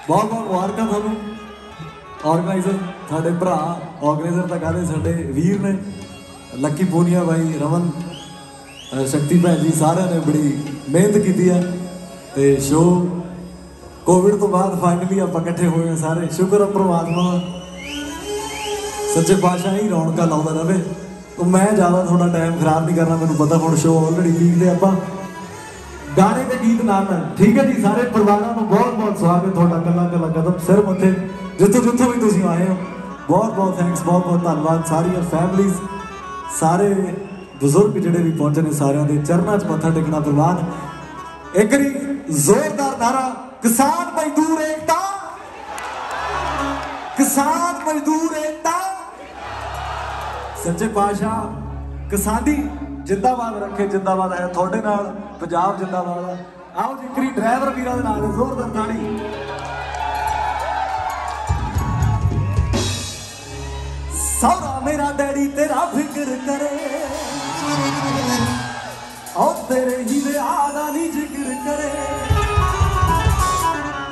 बहुत बहुत मुबारक थानू ऑर्गेनाइजर साढ़े भरा ऑर्गेनाइजर तो कहते साढ़े वीर ने लक्की पूनिया भाई रमन शक्ति भैन जी सारे ने बड़ी मेहनत की है तो शो कोविड तो बाद फाइनली आप इकट्ठे हुए हैं सारे शुक्र है परमात्मा सच्चे पातशाह ही रौनक लाता रहे। तो मैं ज़्यादा थोड़ा टाइम खराब नहीं करना मैंने पता हम शो ऑलरेडी पीकते आप गाने के गीत नाल ठीक है जी। सारे परिवारों को बहुत बहुत स्वागत थोड़ा कला कला कदम सिर मथे जितों जितों भी तुम आए हो बहुत बहुत थैंक्स बहुत बहुत धन्यवाद। सारिया फैमिलीज सारे बुजुर्ग जोड़े भी पहुंचे ने सारे के चरणों च मत्था टेकना प्रवान। एक बारी जोरदार नारा किसान मजदूर एकता किसान मजदूर एकता। सच्चे पातशाह किसानी जिंदाबाद रखे जिंदाबाद है थोड़े नाल पंजाब जिंदाबाद है। आओ जी करी ड्राइवर वीर के नाल जोरदार ताड़ी। सौरा मेरा डैडी तेरा फिक्र करे और तेरे ही आदा नहीं जिक्र करे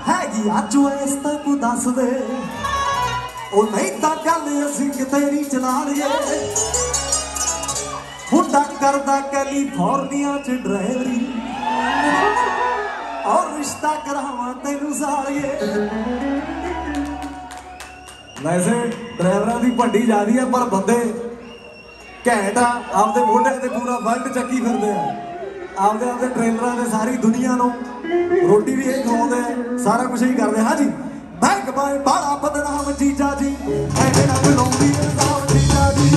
हैगी अज इस तक दस दे ओ नहीं तो गल असी तेरी चला रही मुंडा करदा कैलीफोर्निया च ड्राइवरी और रिश्ता करावा तेनू सारिए। वैसे ड्राइवरां दी भड्डी जादी है पर बंदे घैंट आ आपदे मोढे ते पूरा वर्ल्ड चक्की फिरदे आ आपदे आपदे ट्रेलरां ते सारी दुनिया नूं रोटी भी यही खवाउंदे सारा कुछ ही करदे। हाँ जी मैं कमाए बाला बदनाम जीजा जी ऐसे ना बुलाउंदी इल्जाम जीजा जी।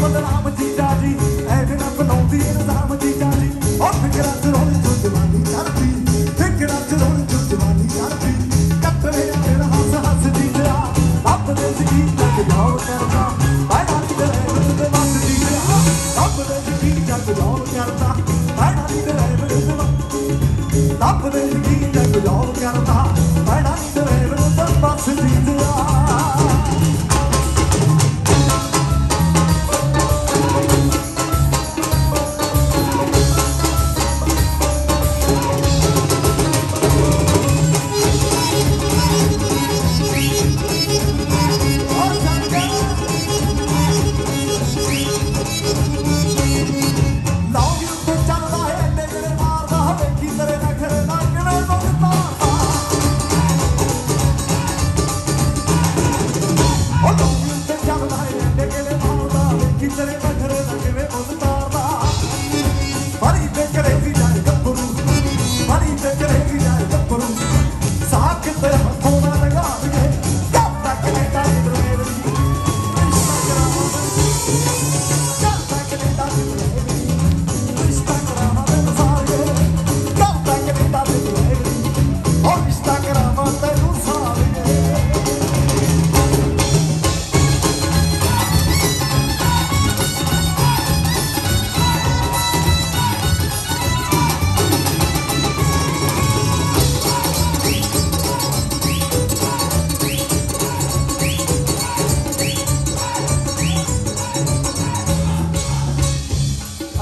बदनाम जीजा जी ऐसे ना बनाउंदी इल्जाम जीजा जी और फिकरां च रोल जो जवानी चढ़दी फिकरां च रोल जो जवानी चढ़दी कटरे तेरा हंस हंस जीजा रब दे जी जग जाओ करदा बैठा तेरे ते बस जीजा रब दे जी जग जाओ करदा बैठा तेरे ते रब दे जी जग जाओ करदा बैठा तेरे ते बस जीजा।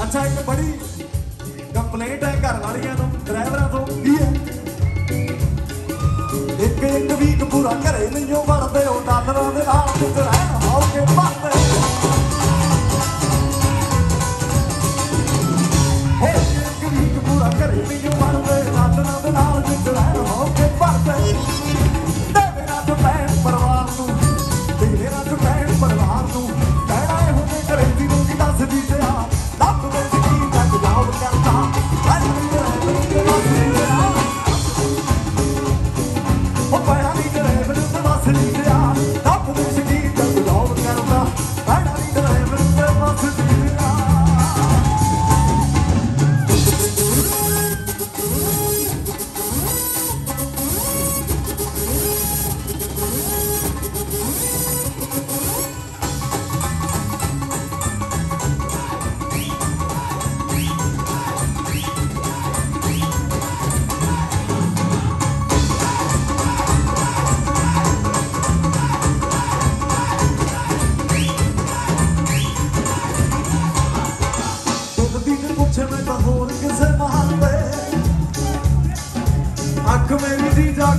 अच्छा एक बड़ी कंप्लेंट है घर वालियां तो ड्राइवरां तो की है एक एक वीक पूरा घरे नहीं वड़दे हो डॉलरां दे नाल विच रहन हो के पाते एक वीक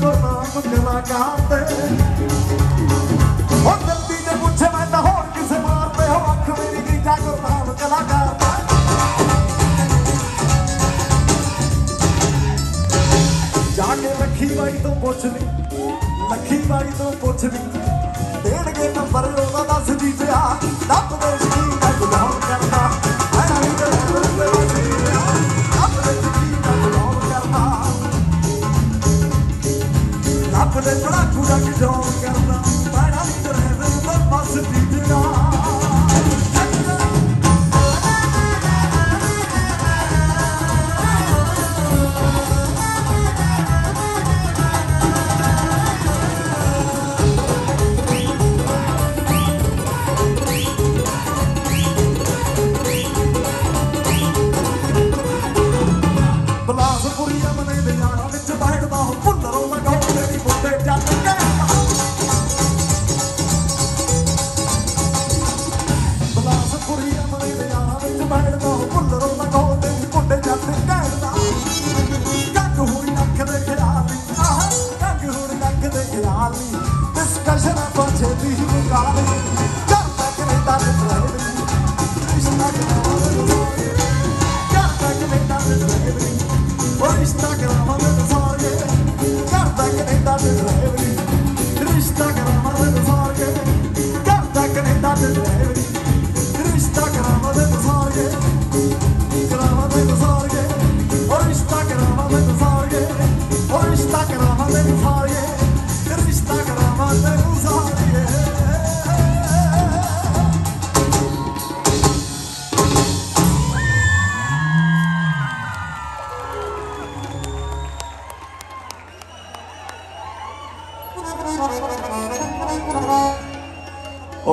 गुरनाम कलाकार दे ओ गलती जे पूछे मैं तां होर किसे मारदे हो अख मेरी जीजा गुरनाम कलाकार दा जाके लखी बाई तो पुछ ली लखी बाई तो पुछ ली देणगे नंबर ओदा दस जीजा दब दे जी मैं गुलाम करदा मैं नहीं ड्राइवर ते बस जीजा दब दे जी मैं गुलाम करदा दब दे चढ़ाकू रख जाम करदा मैं नहीं ड्राइवर ते बस जीजा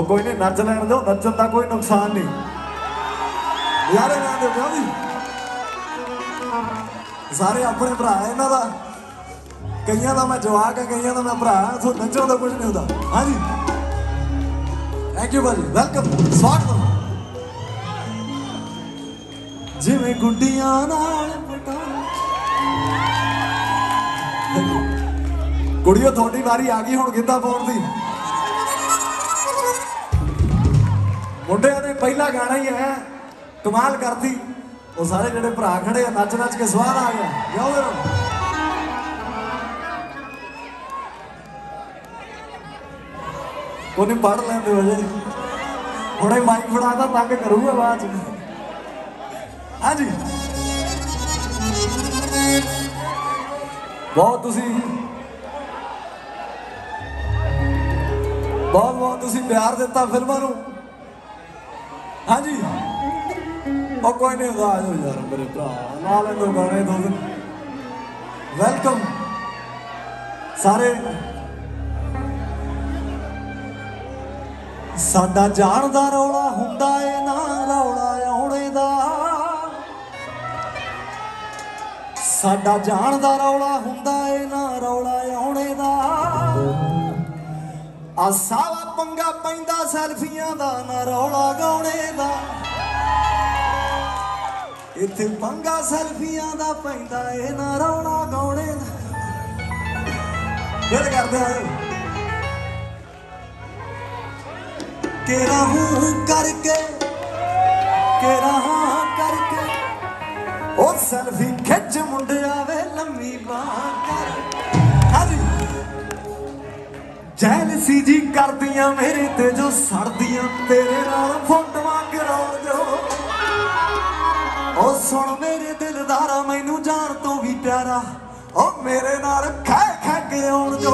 कोई नहीं नच लैन दो नचन का कोई नुकसान नहीं यार सारे अपने भरा है इन्हों का कई का मैं जवाक है कई का मैं भरा तो नचने का कुछ नहीं होता। हाँ जी थैंक यू भाजी वेलकम स्वागत जिवें गुड्डियां नाल कुड़ियों थोड़ी बारी आ गई हुण गिद्धा पाउण दी मुंडे ने पहला गाना ही है कमाल करती वो सारे जेडे भरा खड़े नच नच के स्वाद आ गया क्यों कोई नहीं पढ़ लेंदे वजे हुणे माइक फड़ाता तंग करूंगा बाद हाँ जी बहुत तुसी प्यार दिता फिल्मां नूं। हाँ जी और कोई नहीं होता आ जाओ यार मेरे भरा ला लेंदो गाने दो दिन वेलकम सारे साडा जान दा रौला हुंदा ए ना रौला आउणे दा साडा जान दा रौला हुंदा ए ना रौला आउणे दा सावा पंगा पैंदा सैल्फियां दा ना रौला गाउणे दा इत्थे पंगा सैल्फियां दा पैंदा ए ना रौला गाउणे दा फिर करदे आए केरा हूं करके ओ सैल्फी खिच मुंडिया वे लम्मी बाह कर जैलसी जी कर दियां मेरे ते जो सड़दियां तेरे नाल फोटोआं कराउण जो ओ सुन मेरे दिलदारा मैनू जान तो भी प्यारा ओ मेरे नाल खै के आउण जो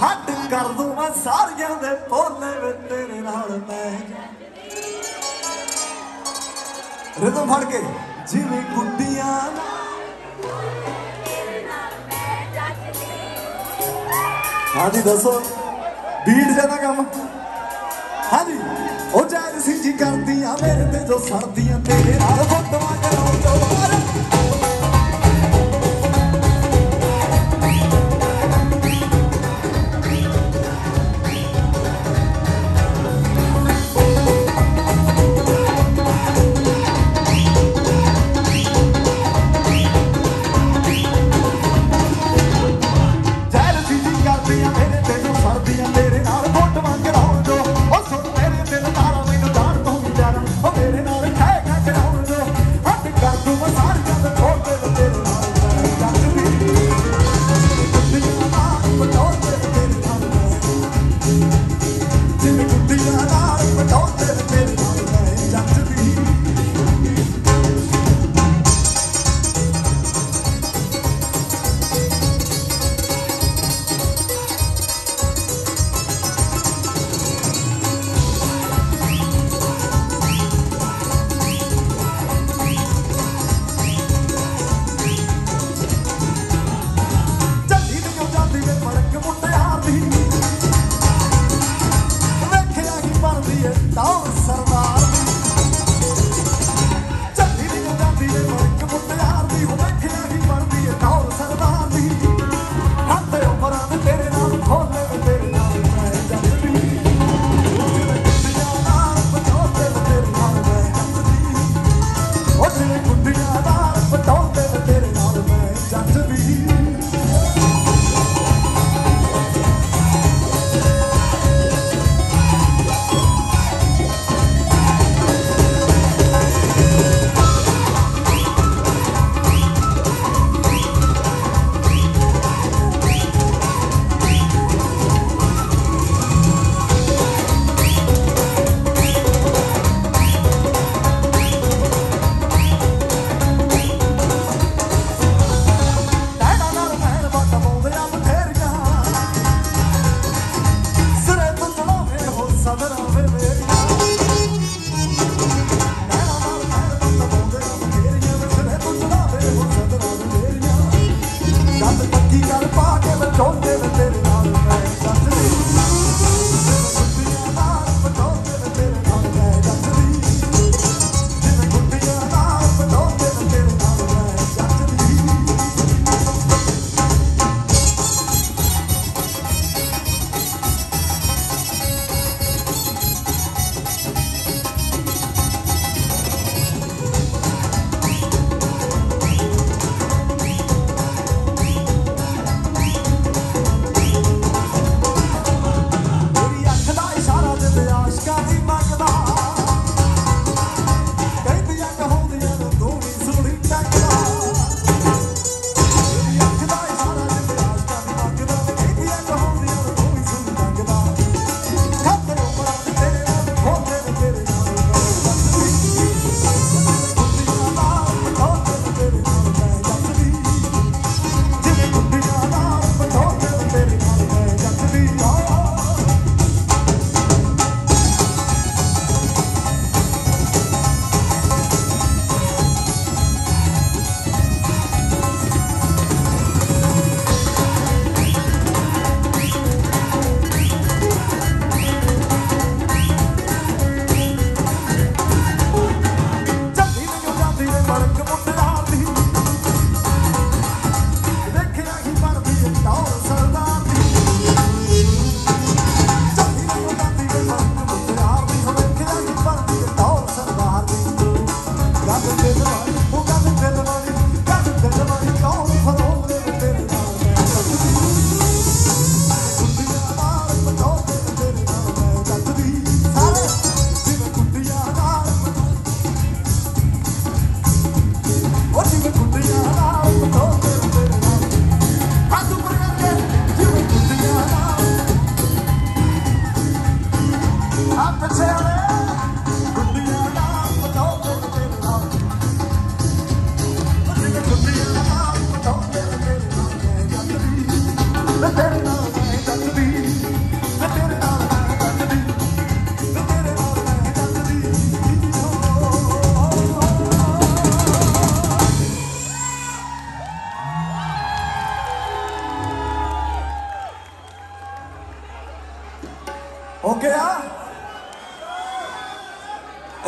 हट कर दूं मैं सारियां दे भोले वे तेरे नाल मैं रिदम फड़ के जिवें गुड्डियां हाँ जी दसो बीट ज्यादा कम हाँ जी ओ जैलसी जी करदियां मेरे ते जो सड़दियां तेरे नाल फोटोआं कराउण जो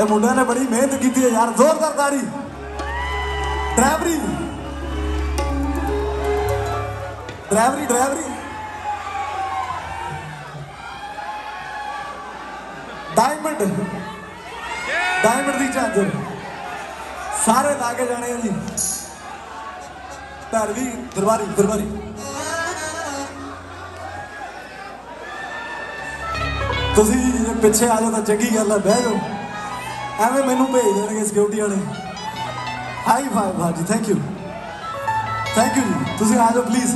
ये मुंडिया ने बड़ी मेहनत की है यार, जोरदार ताड़ी। ड्राइवरी ड्राइवरी ड्राइवरी डायमंड डायमंड दी झांझर सारे ला के जाने जी। भैरवी दरबारी दरबारी तुसी पिछे आ जाओ तो चंगी गल है, बह जाओ, एवं मैनू भेज देंगे सिक्योरिटी वाले। हाई फाइव भाजी, थैंक यू जी। तुसी आ जाओ प्लीज़।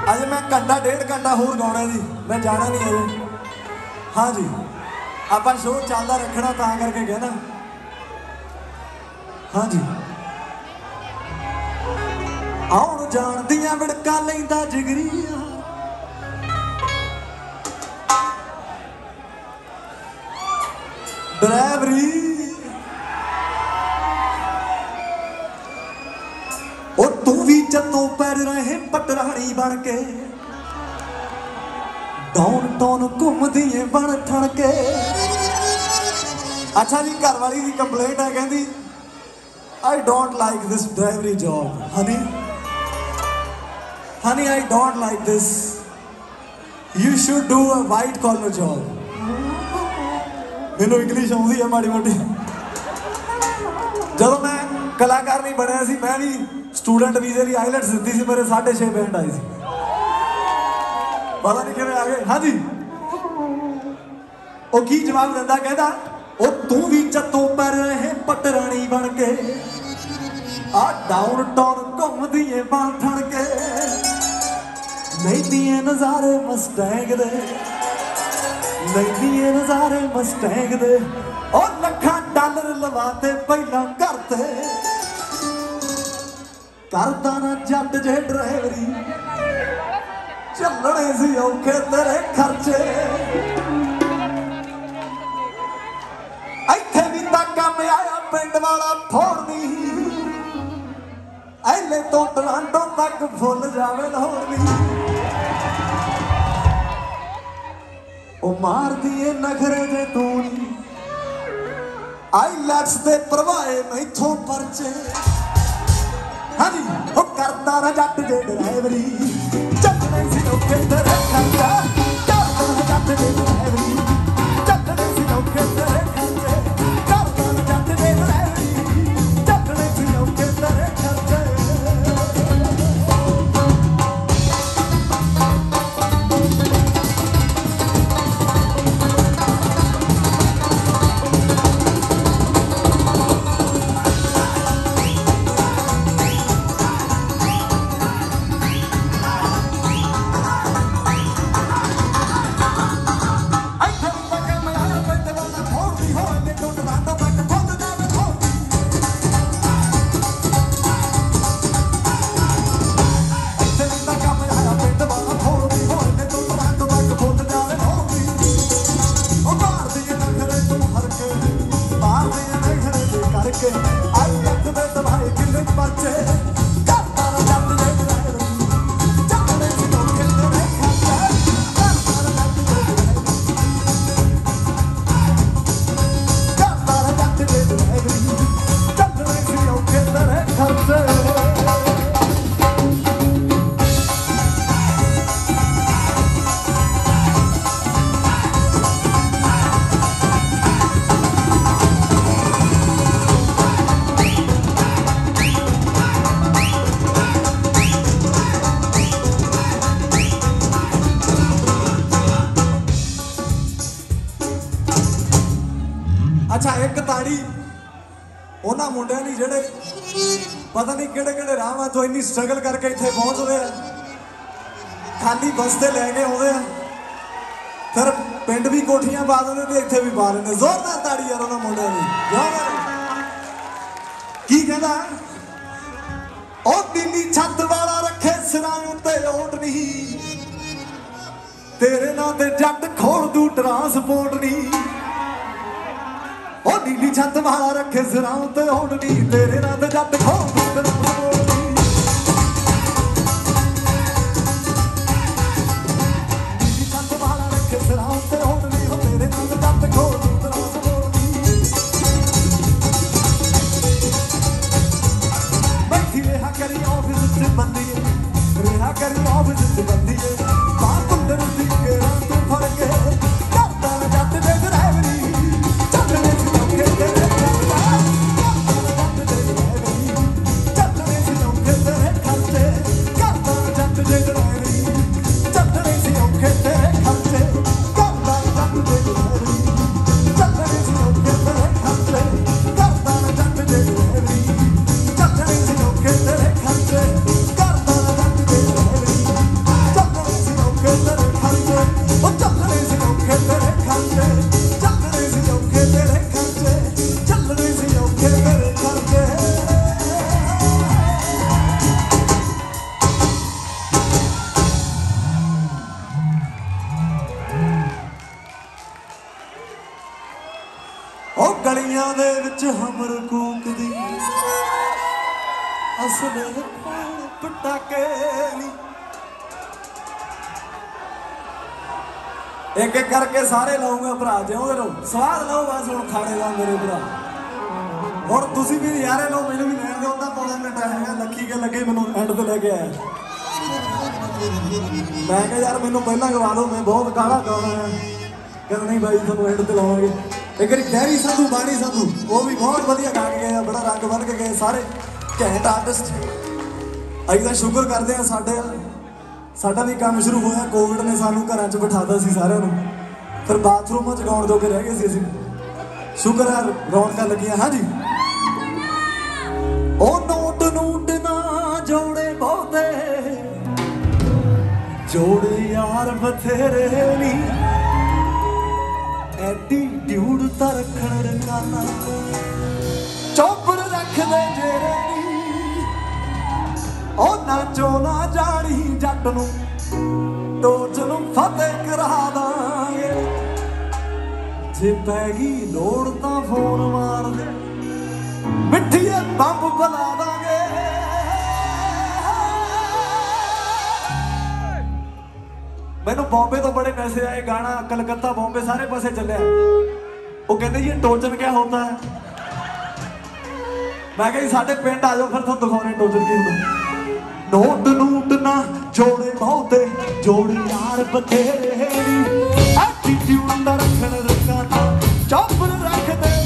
अजे मैं घंटा डेढ़ घंटा होर गाना जी, मैं जाना नहीं अजे। हाँ जी, आप शो चलता रखना ता करके कहना। हाँ जी, आउण जान दियां विड़का लैंदा जिगरिया, ड्राइवरी और तू भी जतों पैर रहे पटरानी बन के, डाउन टाउन घूमदी है बन ठण के। अच्छा जी, घर वाली की कंप्लेंट है, कहती I don't like this delivery job, honey. Honey, I don't like this. You should do a white collar job. मैनू इंग्लिश आउंदी है माड़ी मोटी। जब मैं कलाकार नहीं बनया सी, मैं भी स्टूडेंट वीजे की आईलेट्स दी सी, मेरे 6.5 बैंड आई सी। पता नहीं किवें आ गए। हाँ जी, वो की जवाब दिंदा, कहता ओ तू भी जतों पैर रहे पटरानी बन के, आ डाउन टाउन घूमदी है बां ठण के, लैंदी है नज़ारे मस्टैंग दे, लैंदी है नज़ारे मस्टैंग दे। ओ लखां डॉलर लवाते पहला घर ते, करदा ना जट जे ड्राइवरी, चलने सी औखे तेरे खर्चे। इत्थे भी तां कम आया पिंड वाला फोड़नी, ऐले तो टोरंटो तक फुल जावे लाहौरी। ओ मार दिए नखरे जे तूनी, आईलैट्स दे प्रवाहे मैथों परचे। हाँ जी, ओ करदा ना जट जे ड्राइवरी, चलने सी औखे तेरे खर्चे, करदा ना जट जे ड्राइवरी, चलने सी औखे तेरे खर्चे, करदा ना जट जे ड्राइवरी, चलने सी औखे तेरे खर्चे। अच्छा, एक ताड़ी उन्होंने मुंडिया नहीं जेडे पता नहीं किहड़े किहड़े राह तो इन्नी स्ट्रगल करके इत्थे पहुंच रहे हैं, खाली बसते लैके आउंदे हैं, फिर पिंड भी कोठियां पा देंगे तो इत्थे भी पा लेंगे। जोरदार ताड़ी यार उन्होंने मुंडिया की। की कहता, ओ नीली छत वाला रखे सिरां उत्ते ओट नहीं, तेरे नां ते जट खोल दू ट्रांसपोर्ट नहीं। ओ नीली छत वाला रखे सिरां ते ओट नहीं, तेरे नां ते जट खोल दू ट्रांसपोर्ट नहीं। नीली छत वाला रखे सिरां ते ओट नहीं, तेरे नां ते जट खोल दू ट्रांसपोर्ट नहीं। रेहा करी ऑफिस च बंदिए रेहा करी ऑफिस च बंदिए बाहर कुंदर दी केरा तू फड़ के करदा जट दे ड्राइवरी चलने च औखे तेरे खर्चे करदा जट दे ड्राइवरी चलने च औखे तेरे खर्चे करदा जट दे ड्राइवरी चलने च औखे तेरे खर्चे करदा जट दे ड्राइवरी चलने च औखे तेरे खर्चे करदा जट दे ड्राइवरी चलने च औखे तेरे खर्चे करदा जट दे ड्राइवरी चलने च औखे तेरे खर्चे ओ चलने च औखे तेरे खर्चे चलने च औखे तेरे खर्चे चलने च औखे तेरे खर्चे ओ गलियां दे विच हमर कूकदी असले खोल पटाके नी एक एक करके सारे लाऊंगा भरा जिउंदे रहो स्वाद लाओ बस हुण खाने दा मेरे भरा हुण तुसीं भी नज़ारे लो मैनूं भी लैण दिओ तां पौना मिंट हैगा लक्खी के लगे मैनूं एंड ते लैके आया मैं कहा यार मैनूं पहलां गवा दो मैं बहुत गाना गाना है कहंदा नहीं भाई तुहानूं एंड ते लावांगे एक बारी गहरी संधू बाणी संधू वो भी बहुत वधिया गा के गए बड़ा रंग बन के गए सारे घैंट आर्टिस्ट असीं तां शुक्र करदे आ साडा भी काम शुरू होया कोविड ने सानूं घरां च बिठाता सी सारिਆਂ ਨੂੰ फिर बाथरूमां च गाउण जोगे रह गए सी असीं शुक्र है रौनकां लगियां हाँ जी ओ नोट नूट ना जोड़े बहुते जोड़े यार बथेरे नी एटीट्यूड तां रखण रंगाना चौपर रख दे जेरे नी ओ नाचो ना जानी जट नूं टोच नूं फतेह करा दांगे जे पै गई लोड़ तां फोन मार दे मिठीए बंब बला दांगे मैनू बॉम्बे तो बड़े मैसेज आए गाना कलकत्ता बॉम्बे सारे पासे चलिया वो कहते ये टोचन क्या होता है मैं कही साढ़े पिंड आ जाओ फिर तुम दिखाने टोचन की होता नोट नूट ना जोड़े बहुते जोड़े यार बथेरे एटीट्यूड ना रखन रखाना चौपर रख दे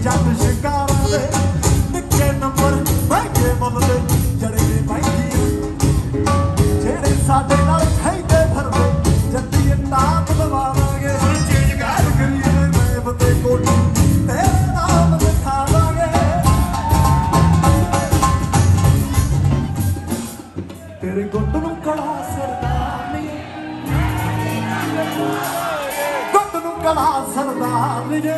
जट शिकारा दे निक्के नंबर महंगे मुल दे जड़े महंगी तेरे गुट नूं कड़ा सरदारनीए गुट नूं कड़ा सरदारनीए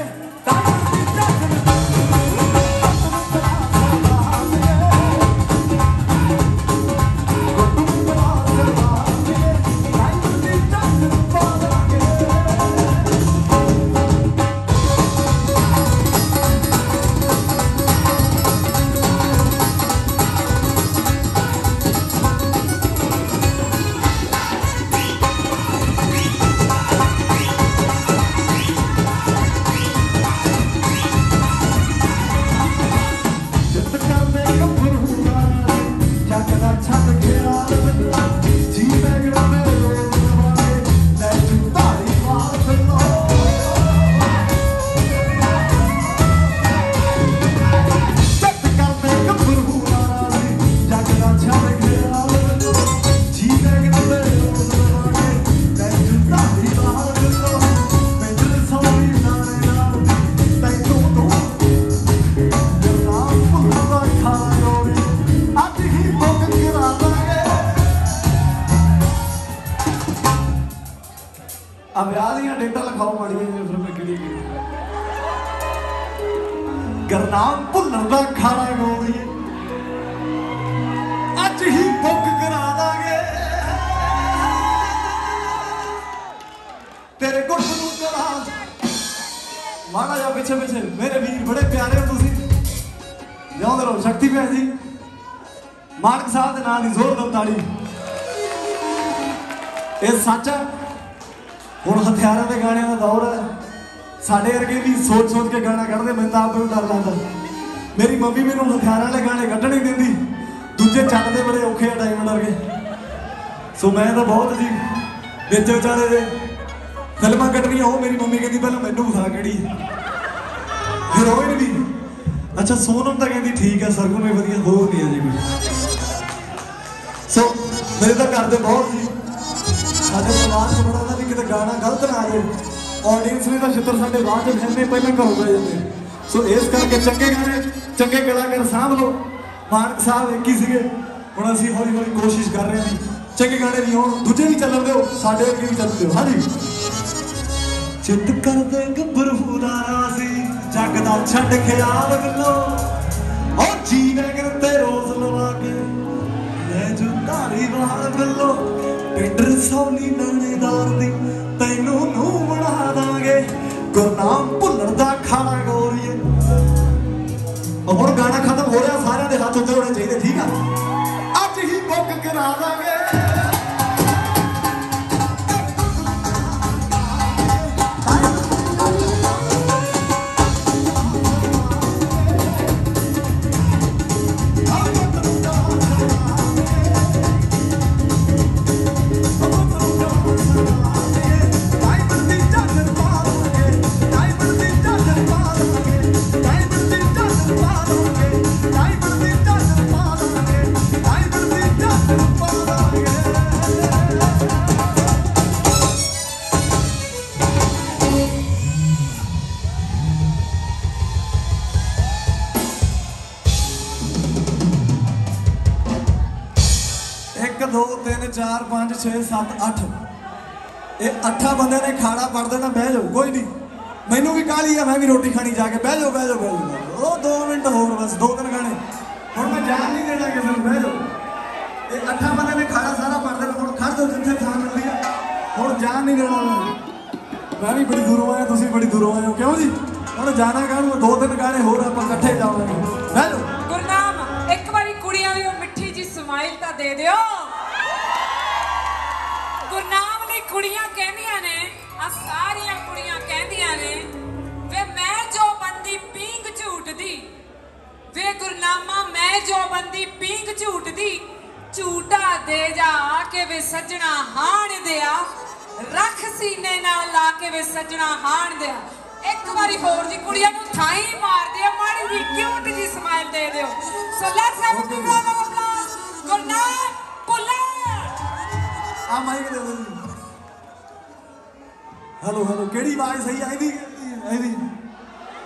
डेटा लिखाओ माड़ी फिर मैं कि गरनाम भुल्लर दा खाना गोलिए अज ही बुक करा दांगे तेरे गुट नूं करा माड़ा जा पिछे पिछे मेरे वीर बड़े प्यारे हो तुसीं जिउंदे रहो शक्ति भैन जी मानक साहब दे नाम दी जोरदार ताड़ी ये सच है ਹੁਣ ਹਥਿਆਰਾਂ ਦੇ ਗਾਣਿਆਂ ਦਾ ਦੌਰ ਹੈ ਸਾਡੇ ਵਰਗੇ ਵੀ ਸੋਚ ਸੋਚ ਕੇ ਗਾਣਾ ਕੱਢਦੇ ਮੈਨੂੰ ਤਾਂ ਆਪ ਨੂੰ ਡਰ ਲੱਗਦਾ ਮੇਰੀ ਮੰਮੀ ਮੈਨੂੰ ਹਥਿਆਰਾਂ ਵਾਲੇ ਗਾਣੇ ਕੱਢਣ ਨਹੀਂ ਦਿੰਦੀ ਦੂਜੇ ਚੱਲਦੇ ਬੜੇ ਔਖੇ ਆ ਡਾਇਮੰਡ ਵਰਗੇ ਸੋ ਮੈਂ ਤਾਂ ਬਹੁਤ ਜੀ ਵਿੱਚ ਵਿਚਾਲੇ ਦੇ ਫਿਲਮਾਂ ਕੱਢਣੀਆਂ ਉਹ ਮੇਰੀ ਮੰਮੀ ਕਹਿੰਦੀ ਪਹਿਲਾਂ ਮੈਨੂੰ ਵਿਖਾ ਕਿਹੜੀ ਹੀਰੋਇਨ ਵੀ ਅੱਛਾ ਸੋਨਮ ਤਾਂ ਕਹਿੰਦੀ ਠੀਕ ਹੈ ਸਰਗੁਣ ਵੀ ਵਧੀਆ ਹੋਰ ਨਹੀਂ ਆ ਜੀ ਕੋਈ ਸੋ ਮੇਰੇ ਤਾਂ ਘਰ ਦੇ ਬਹੁਤ ਜੀ ਸਾਡੇ ਪਰਿਵਾਰ ਚ ਬੜਾ ਵੀ ਕਿਤੇ ਗਾਣਾ ਗਲਤ ਨਾ ਆ ਜਾਏ ਆਡੀਅנס ਨੇ ਤਾਂ ਛਿੱਤਰ ਸਾਡੇ ਬਾਅਦ ਚ ਫਿਰਨੇ ਪਹਿਲਾਂ ਘਰੋਂ ਪੈ ਜਾਂਦੇ ਸੋ ਇਸ ਕਰਕੇ ਚੰਗੇ ਗਾਣੇ ਚੰਗੇ ਕਲਾਕਾਰ ਸਾਂਭ ਲਓ ਮਾਨਕ ਸਾਹਿਬ ਇੱਕ ਹੀ ਸੀਗੇ ਹੁਣ ਅਸੀਂ ਹੌਲੀ ਹੌਲੀ ਕੋਸ਼ਿਸ਼ ਕਰ ਰਹੇ ਹਾਂ ਚੰਗੇ ਗਾਣੇ ਵੀ ਹੋਣ ਦੂਜੇ ਵੀ ਚੱਲਣ ਦਿਓ ਸਾਡੇ ਅੱਗੇ ਵੀ ਚੱਲਣ ਦਿਓ ਹਾਂਜੀ ਚਿੱਤ ਕਰਦੇ ਗੱਭਰੂ ਦਾ ਰਾਸੀ ਜੱਗ ਦਾ ਛੱਡ ਖਿਆਲ ਗੱਲੋ ਉਹ ਜੀਵੇ ਕਰਤੇ ਰੋਜ਼ ਲਵਾ ਕੇ ਲੈ ਜੋ ਧਾਰੀ ਵਾਲ ਗੱਲੋ ਪਿੰਡ ਰਸੌਲੀ ਨਾਨੇਦਾਰ ਦੀ ਤੈਨੂੰ ਨੂੰ ਬਣਾ ਦਾਂਗੇ ਗੁਰਨਾਮ ਭੁੱਲਰ ਦਾ ਖਾਣਾ ਗੋਰੀਏ ਹੁਣ ਗਾਣਾ ਖਤਮ ਹੋ ਰਿਹਾ ਸਾਰਿਆਂ ਦੇ ਹੱਥ ਉੱਤੇ ਹੋਣੇ ਚਾਹੀਦੇ ਠੀਕ ਆ ਅੱਜ ਹੀ ਬੁੱਕ ਕਰਾ ਦਾਂਗੇ दो तीन चार पाँच छे सात अठ ये अठा बंदे ने खाना पड़ देना बह जाओ कोई नहीं मैनू भी काली है मैं भी रोटी खानी जाके बह जाओ बह जाओ बह जाओ वो 2 मिनट होर बस 2-3 गाने हुण मैं जान नहीं देना किसी को बह जाओ ये अठा बंदे ने खाना सारा पड़ देना हुण खड़ जाओ जिथे थां मिलदी है हुण जान नहीं देना मैं भी बड़ी दूरों आया तुसीं बड़ी दूरों आए हो क्यों जी हुण जाना काहनूं 2-3 गाने होर आपां इकट्ठे जावांगे बह जाओ गुरनाम एक बारी कुड़ियां ली मिठी जी स्माइल तां दे दिओ गुरनाम ने कुड़ियां कहंदियां ने आ सारियां कुड़ियां कहंदियां ने वे मैं जो बंदी पींग झूठदी वे गुरनामा मैं जो बंदी पींग झूठदी झूठा दे जा के वे सजना हाण दिया रख सीने नाल ला के वे सजना हाण दिया एक बारी होर जी कुड़ियां नूं थाई मार दिया माड़ी जी क्यूट जी स्माइल दे दिओ so let's have a big round of applause Gurnam Pulla आ माइक दे दो हेलो हेलो केड़ी आवाज सही आई दी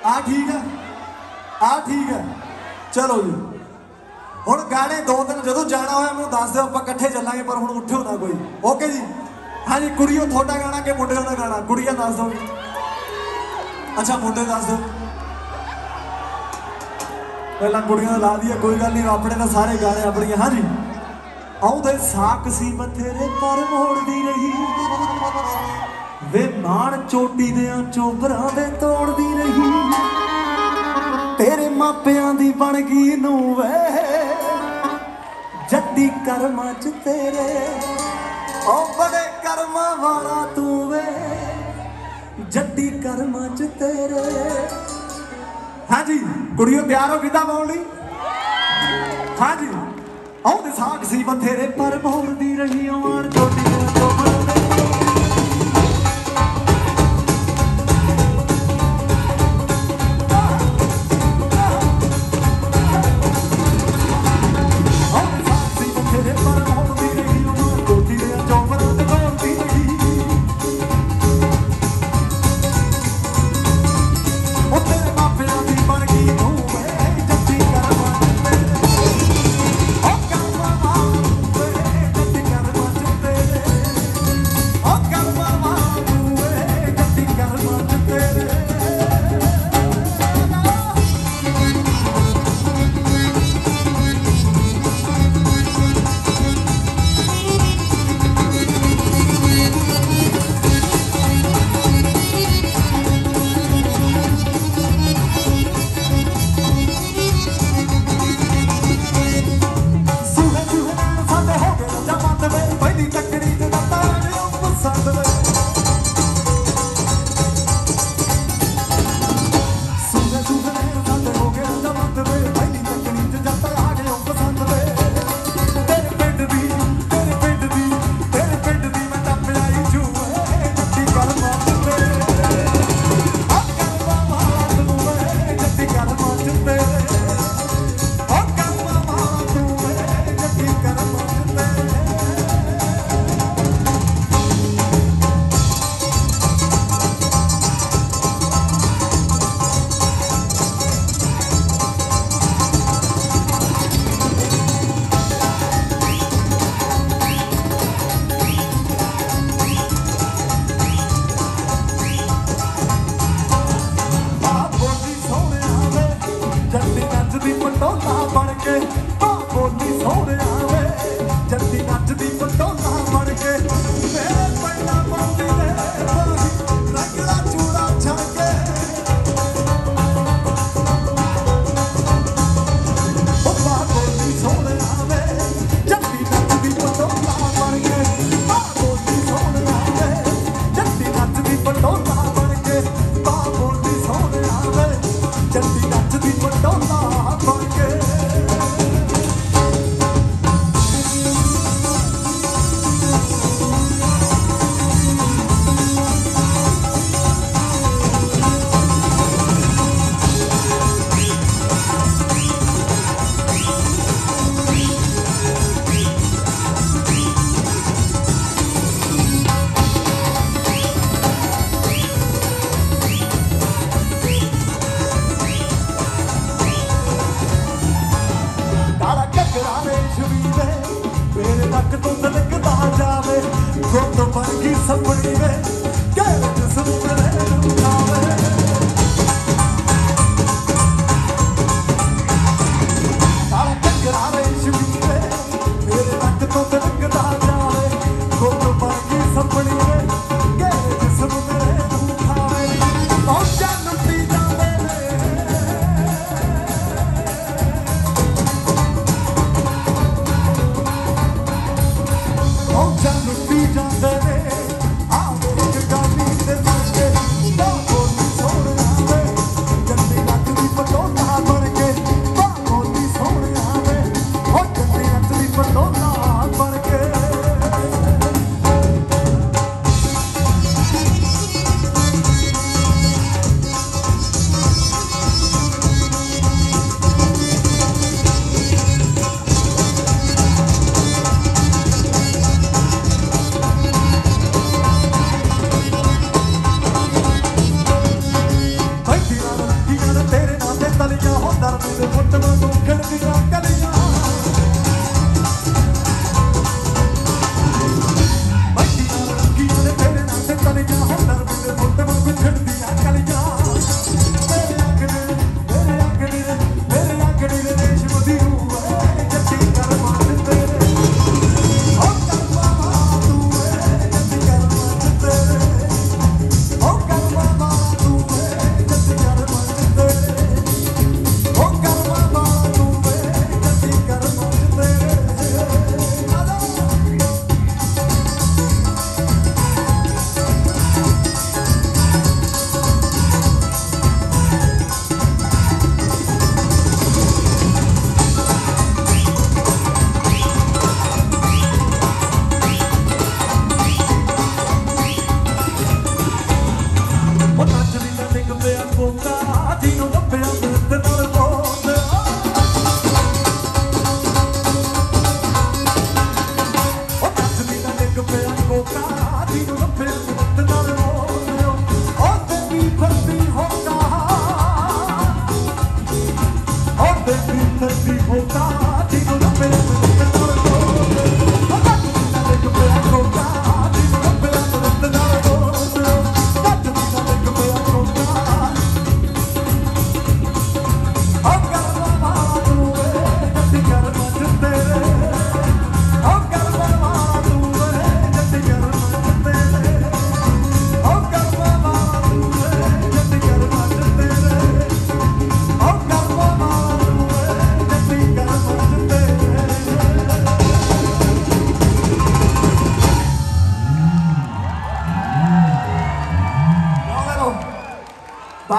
आ ठीक है चलो जी ਹੁਣ ਗਾਣੇ 2 ਦਿਨ ਜਦੋਂ ਜਾਣਾ ਹੋਇਆ ਮੈਨੂੰ ਦੱਸ ਦਿਓ, ਆਪਾਂ ਇਕੱਠੇ ਚੱਲਾਂਗੇ, ਪਰ ਹੁਣ ਉੱਠਿਓ ਨਾ ਕੋਈ। ਓਕੇ ਜੀ। ਹਾਂਜੀ ਕੁੜੀਓ ਤੁਹਾਡਾ ਗਾਣਾ ਕਿ ਮੁੰਡਿਆਂ ਦਾ ਗਾਣਾ? ਕੁੜੀਆਂ ਦੱਸ ਦਿਓ। ਅੱਛਾ ਮੁੰਡੇ ਦੱਸ ਦਿਓ। ਪਹਿਲਾਂ ਕੁੜੀਆਂ ਦਾ ਲਾ ਦਈਏ, ਕੋਈ ਗੱਲ ਨਹੀਂ, ਆਪਣੇ ਤਾਂ ਸਾਰੇ ਗਾਣੇ ਆਪਣੀਆਂ। ਹਾਂਜੀ ਆਉਂਦੇ ਸਾਕ ਸੀ ਬਥੇਰੇ ਪਰ ਮੋੜਦੀ ਰਹੀ ਵੇ ਮਾਣ ਚੋਟੀ ਦਿਆਂ ਚੋਬਰਾਂ ਦੇ ਤੋੜਦੀ ਰਹੀ ਤੇਰੇ ਮਾਪਿਆਂ ਦੀ ਬਣ ਗਈ ਨੂੰ ਵੇ ਜੱਟੀ ਕਰਮਾਂ ਚ ਤੇਰੇ ਓ ਬੜੇ ਕਰਮਾਂ ਵਾਲਾ ਤੂੰ ਵੇ ਜੱਟੀ ਕਰਮਾਂ ਚ ਤੇਰੇ। ਹਾਂਜੀ ਕੁੜੀਓ ਤਿਆਰ ਹੋ ਗਿੱਧਾ ਪਾਉਣ ਲਈ? ਹਾਂਜੀ ਆਉਂਦੇ ਸਾਕ ਸੀ ਬਥੇਰੇ ਪਰ ਮੋੜਦੀ ਰਹੀ ਮਾਣ ਚੋਟੀ ਦਿਆਂ ਚੋਬਰਾਂ ਦੇ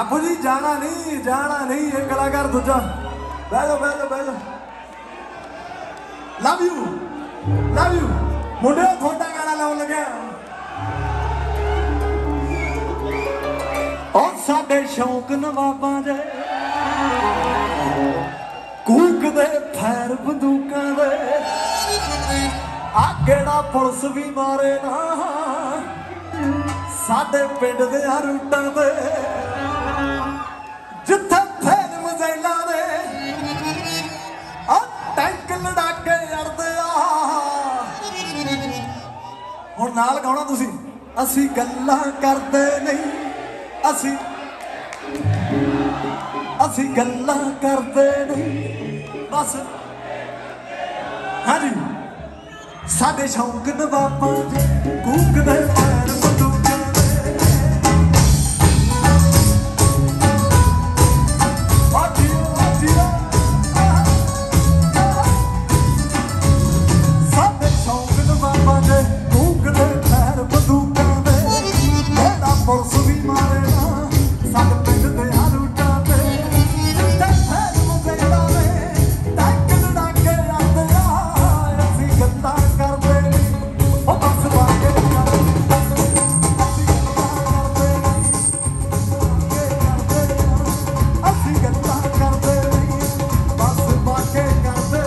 बापू जी जाना नहीं ये कलाकार दूजा बह जाओ लव यू मुंडे थोड़ा गाना लाउन लगे और साडे शौक नवाबां दे कूक दे फैर बंदूकां दे आ केड़ा पुलिस भी मारे ना साडे पिंड दे रूटां दे जिथे फैर मजैला दे आ टैंक लड़ाके अड़दे हुण नाल गाउणा तुसीं असीं गल्लां करदे नहीं असी गल्लां करदे नहीं बस हाँ जी साडे शौक नवाबां दे कूक दे पैर बंदूकां दे साडे शौक नवाबां दे कूक दे पैर बंदूकां दे मेरा पुलिस भी मारे ना साडे पिंड दे रूटां ते जिथे फैर मजैला दे टैंक लड़ाके अड़दे असीं गल्लां करदे नहीं ओ बस वाके असीं गल्लां करदे नहीं बस वाके करदे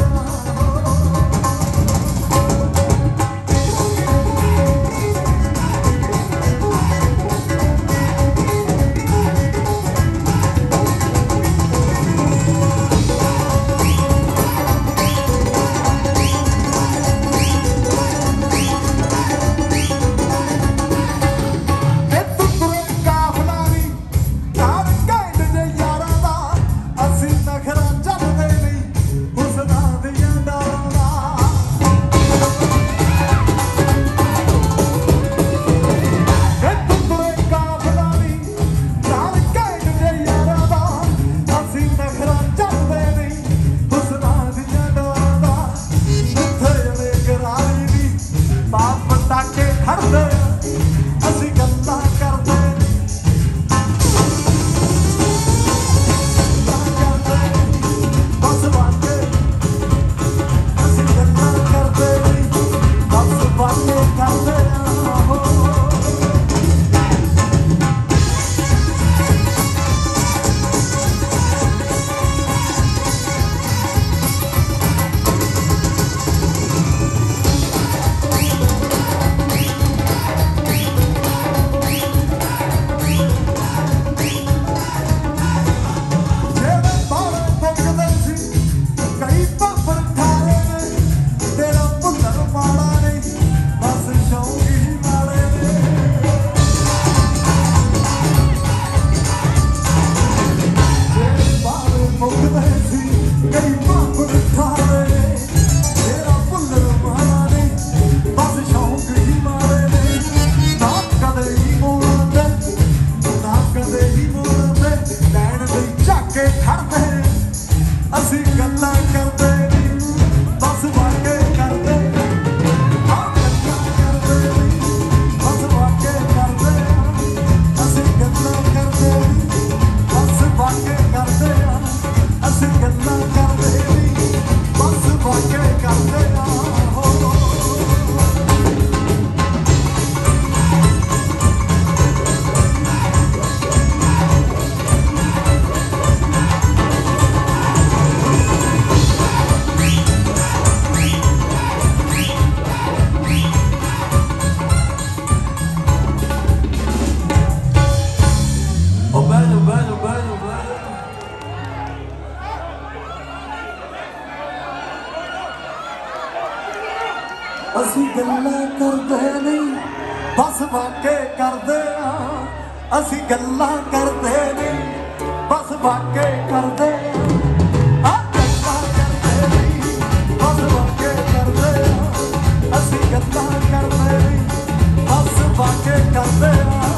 ਅਸੀਂ ਗੱਲਾਂ ਕਰਦੇ ਨਹੀਂ ਬਸ ਵਾਕੇ ਕਰਦੇ ਆ ਅਸੀਂ ਗੱਲਾਂ ਕਰਦੇ ਨਹੀਂ ਬਸ ਵਾਕੇ ਕਰਦੇ ਆ ਗੱਲਾਂ ਕਰਦੇ ਨਹੀਂ ਬਸ ਵਾਕੇ ਕਰਦੇ ਆ ਅਸੀਂ ਗੱਲਾਂ ਕਰਦੇ ਨਹੀਂ ਬਸ ਵਾਕੇ ਕਰਦੇ ਆ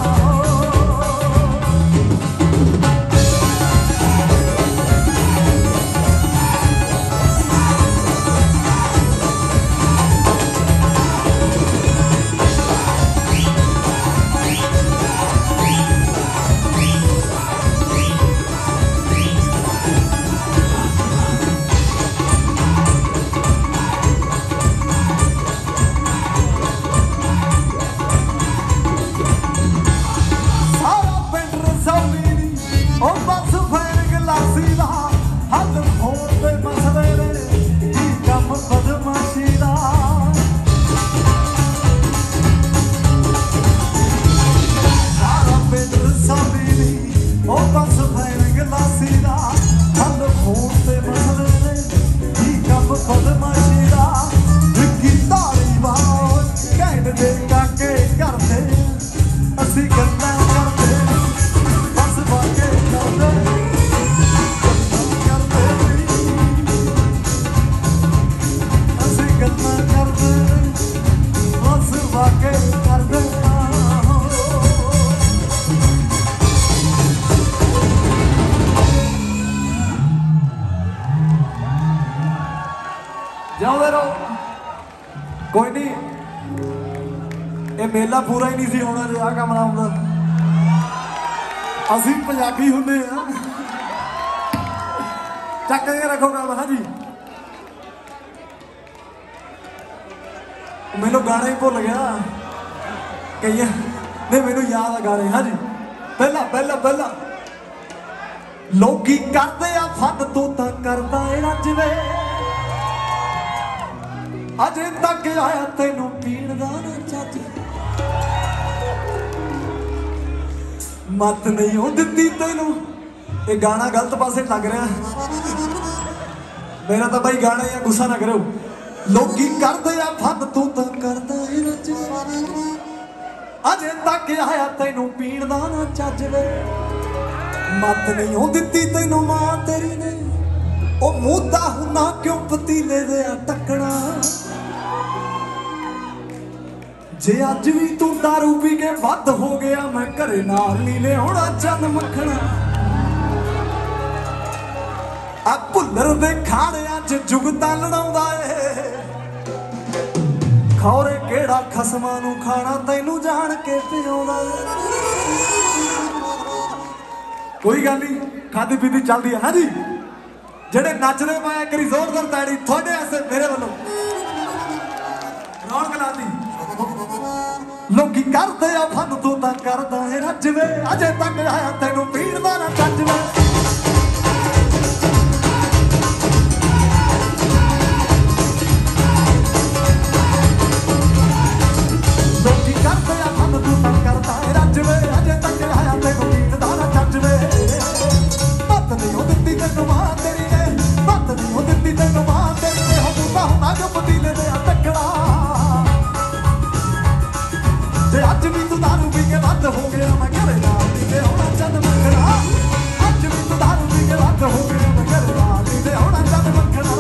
नहीं, ये मेला पूरा ही नहीं सी होना जो आ काम ना होंदा। असीं पंजाबी हुंदे आ। चक के रखो काम। हाँ जी, मैनू गाना ही भुल गया कई नहीं, मैनू याद आ गाने। हाँ जी, पहला पहला पहला लोकी करते आ फन तू तां करदा ए रज वे, अजे तक आया तैनू पीण दा ना चज, मत नहीं हो दित्ती तैनू। ये गाना गलत पासे लग रहा मेरा तो भाई गाना या गुस्सा ना करो। लोकी करदे आ फन तू तां करदा ए रज, अजे तक आया तैनू पीण दा ना चज वे, मत नहीं हो दित्ती तैनू मां तेरी ने, ओ मूदा हुना क्यों पतीले दे टकना। जे अज भी तू दारू पी के वध हो गया, मैं घरे नाल नहीं लियाउणा चंद मखना। आ भुल्लर दे खाड़ियां च जुगतां लड़ाउंदा ए, खौरे केड़ा खसमां नूं खाना तैनू जान के पिआउंदा ए। कोई गल नहीं, खादी पीती चलदी है। हाँ जी, जेडे नचदे पाए करी जोरदार ताड़ी थोड़े ऐसे मेरे वालों रौनक लाती। लोकी करदे आ फन तू तां करदा ए रज वे, अजे तक आया तैनू पीण दा ना चज वे। लोकी करदे आ फन तू तां करदा ए रज वे, अजे तक आया तैनू पीण दा ना चज वे। मत नहीं हो दित्ती तैनू मां तेरी ने, मत नहीं हो दित्ती तैनू मां तेरी ने, हो मूदा हुना क्यों पतीले दे टकना। जे अज भी तू दारू पी के वध हो गया, मैं घरे नाल नहीं लियाउणा चंद मखना। अज भी तू दारू पी के वध हो गया, मैं घरे नाल नहीं लियाउणा चंद मखना।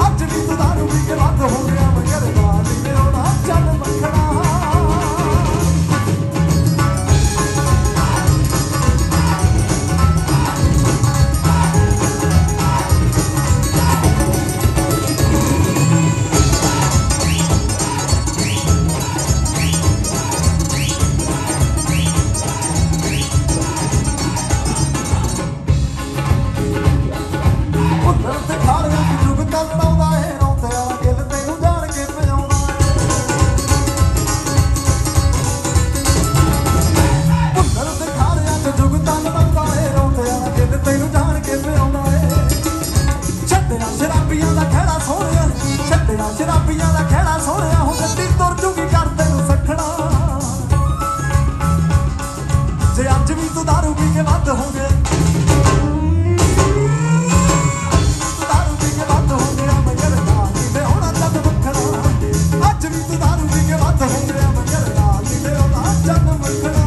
अज भी तू दारू पी के वध हो गया, मैं घरे नाल नहीं लियाउणा चंद मखना। शराबियां दा खैड़ा सोहणिया, हो गड्डी तुर जूगी कर तैनू सखना। जे अज भी तू दारू पी के वध हो गया, दारू पी के वध हो गया, मैं घरे नाल नहीं लियाउणा चंद मखना। अज भी तू दारू पी के वध हो गया, मैं घरे नाल नहीं लियाउणा चंद मखना।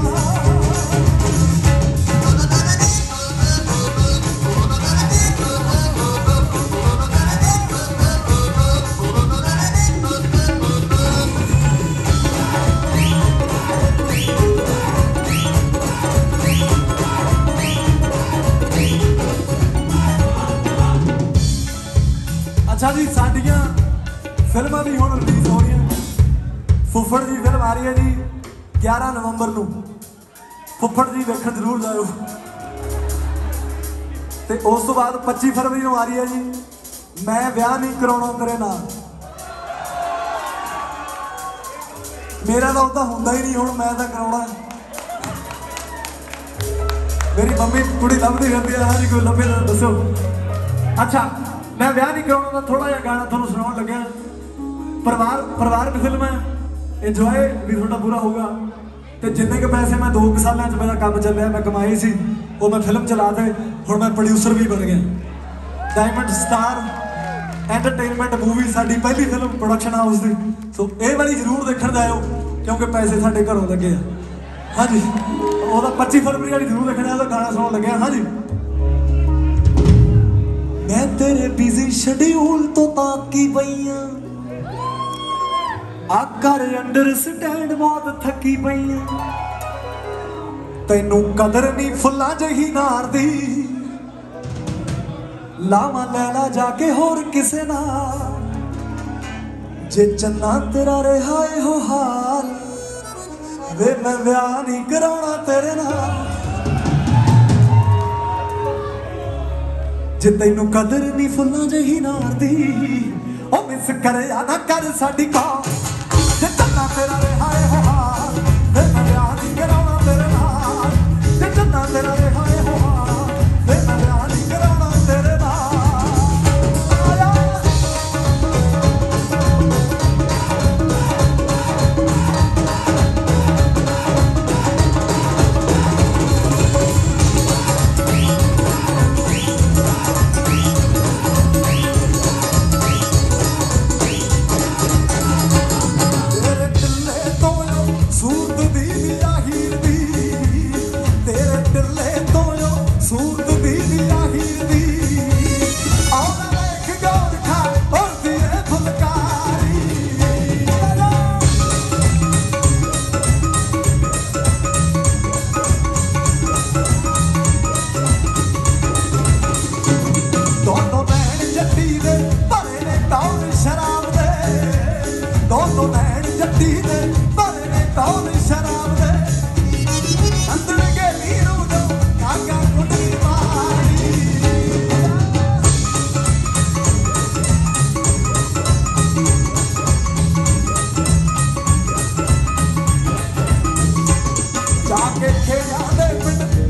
अच्छा जी, साडियां फिल्मां भी हुण रिलीज हो रही हैं। फुफड़ जी फिल्म आ रही है जी 11 नवंबर को। फुफड़ जी देखण जरूर जाओ। ते उस तो बाद 25 फरवरी को आ रही है जी मैं ब्याह नहीं कराउणा तेरे नाल। मेरा तो उदा हुंदा ही नहीं, हुण मैं तो कराउणा। मेरी मम्मी कुड़ी लभदी रहंदी है। हाँ जी, कोई लभे तो दसो। अच्छा, मैं ब्याह नहीं कराउणा दा थोड़ा जिहा गाना तुहानूं सुणाउण लग्या। परिवारक फिल्म है, इंजॉय भी थोड़ा पूरा होगा। तो जिन्ने के पैसे मैं 2 सालों च मेरा काम चलिया, मैं कमाई सी, वो मैं फिल्म चला दे। हुण मैं प्रोड्यूसर भी बन गया। डायमंड स्टार एंटरटेनमेंट मूवी साडी पहली फिल्म प्रोडक्शन हाउस की। सो ये वाली जरूर देखण जाओ, क्योंकि पैसे साडे घरों लगे। हाँ जी, वो 25 फरवरी वाली जरूर देखना। गाना सुनाउण लग्या। हाँ जी, मैं तेरे बिजी शेड्यूल तो ताकी पईयां, आकर अंडरस्टैंड बहुत थकी पईयां। तैनू कदर नहीं फुल्लां जही नार दी, लावां लैला जाके होर किसे नाल। जे चन्ना तेरा रहा हो हाल वे मैं ब्याह नहीं कराउणा तेरे नाल जे तैनू कदर नहीं फुल्लां जही नार दी ओ मिस करे ना कर साडी कौम जे चन्ना तेरा रहा हो हाल वे मैं ब्याह नहीं कराउणा तेरे नाल जे चन्ना तेरा रहा हो हाल वे मैं ब्याह नहीं कराउणा तेरे नाल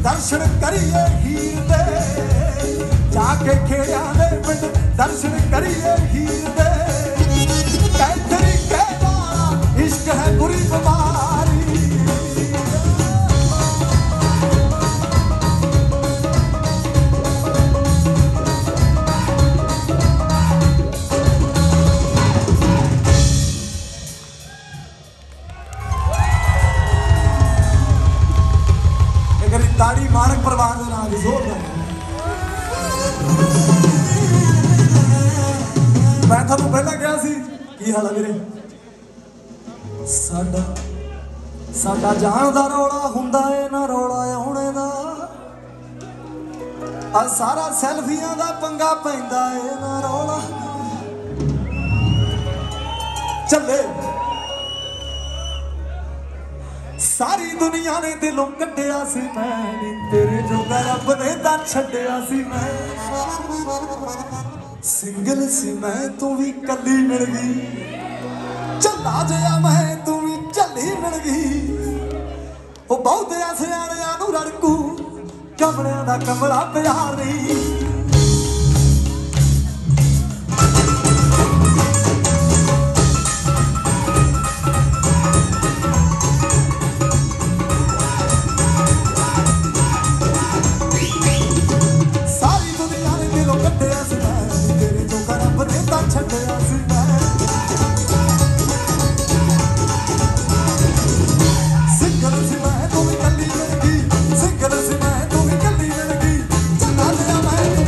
दर्शन करिए हीर दे जाके खेड़िया दे पिंड दर्शन करिए हीर दे कैथरी कहवाना इश्क है बुरी बीमारी ताड़ी मानक परवान ना जोर मैं थानू पहला कहा सी की हाल है मेरे साडा साडा जान दा रौला हुंदा है ना रौला आउणे दा आ सारा सेल्फियां दा पंगा पैंदा है ना रौला चले सारी दुनिया ने दिलों कटिया सी मैं तेरे जोगा रब ने तां छड्डिया सी मैं सिंगल सी मैं तू भी कली मिल गई झल्ला जया मैं तू भी झल्ली मिल गई ओ बहुतिया सियाणियां नूं रड़कू कमलियां दा कमला प्यार नहीं मैं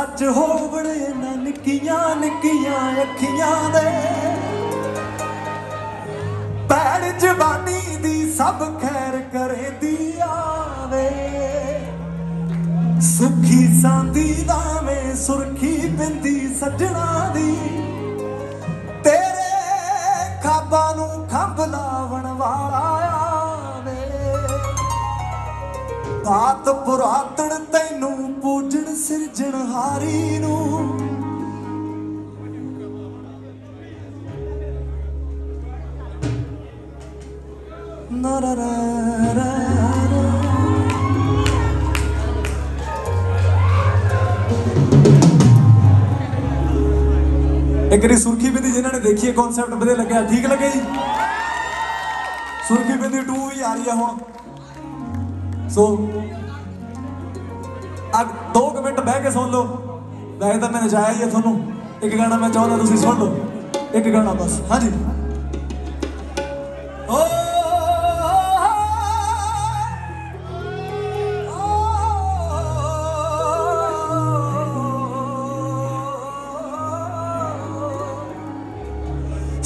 सच हो बड़े ना निक्कियां निक्कियां अखियां दे पैड़ जवानी दी सब खैर करे दी आवे सुखी सांदी लावे सुरखी बिंदी सजना दी तेरे खाबां नू खंभ लावण वाला आवे बात पुरातन तैनू पूजन सिरजनहारी नू ना रा रा रा एक सुर्खी बिंदी जिन्होंने देखी है कॉन्सेप्ट बढ़िया लगे ठीक लगे जी सुर्खी बिंदी 2 भी आ रही है हुण सो अब 2 मिनट बह के सुन लो वैसे तो मैंने जाया ही है थोनू एक गाना मैं चाहता तुम सुन लो एक गाना बस हाँ जी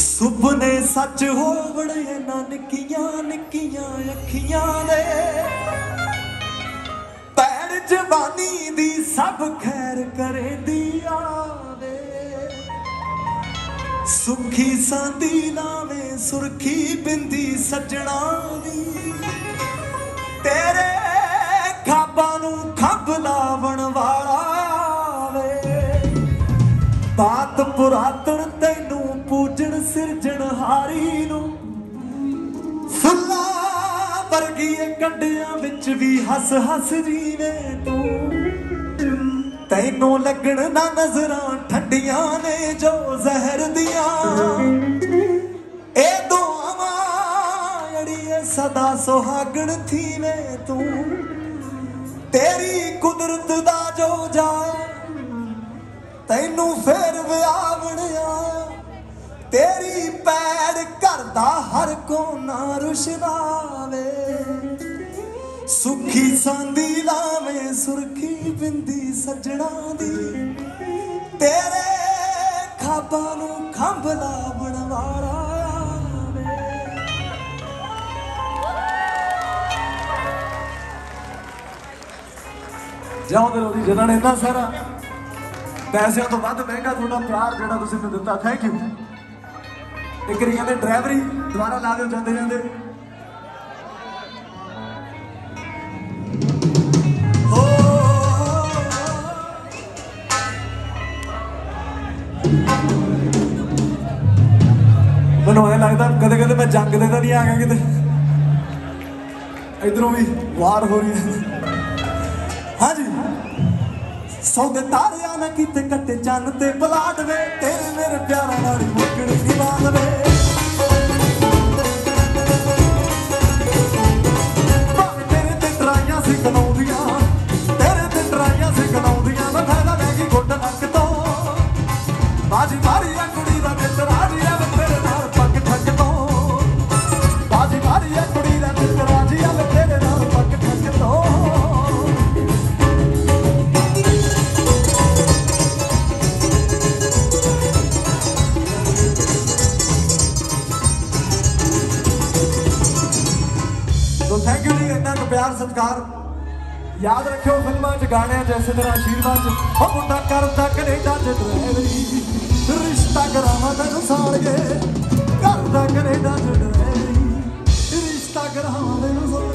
सुपने सच हो बड़े ना निक्कियां निक्कियां अखियां दे पैड़ जवानी दी सब खैर करे दी आवे सुखी सांदी लावे सुरखी बिंदी सजना दी तेरे खाबां नू खंभ लावण वाला आवे बात पुरातन तैनू पूजन सिरजनहारी नू फुल्ला वर्गी कंडियां विच भी हस हस जीवे तू तैनू लगन ना नजरां ठंडियां ने जो जहर दियां ए दुआवां अड़िए सदा सुहागण थी वे तू तेरी कुदरत दा जो जाए तैनू फिर व्यावण आया तेरी पैड़ घर दा हर कोना रुशनावे सुखी सांदी लावे सुरखी बिंदी सजना दी तेरे खाबां नू खंभ लावण वाला आवे जाओ दे लोरी जिन्हां ने इन्ना सारा पैसों तो वध महंगा थोड़ा प्यार जोड़ा तुसीं मैनूं दिता थैंक यू एक बारी कहते ड्राइवरी दोबारा ला दो जाते जाते मैनूं ऐ लगता कदे कदे मैं जंग दे नहीं आ गया किते इधरों भी वार हो रही है हाँ जी सौदे तारिया ना किते कट्टे चन्न ते पलाट वे तेरे मेरे प्यारा नारी मुकड़ी दी बात वे भावे तेरे ते ट्राइयां सी कलौंदियां तेरे ते ट्राइयां सी कलौंदियां मैं फायदा लैगी गुड्ड नक तो बाजी मारी आ कुड़ी दा दिल राजी आ तेरे नाल पग ठग तो बाजी मारी आ कुड़ी दा दिल राजी आ तेरे नाल पग ठग तो थैंक यू जी इतना प्यार सत्कार याद रखियो फिल्मां च गाने जैसे तेरा आशीर्वाद ओ मुंडा करदा कनेडा च ड्राइवरी रिश्ता करावां तैनूं साल के करदा कनेडा च ड्राइवरी रिश्ता करावां तैनूं साल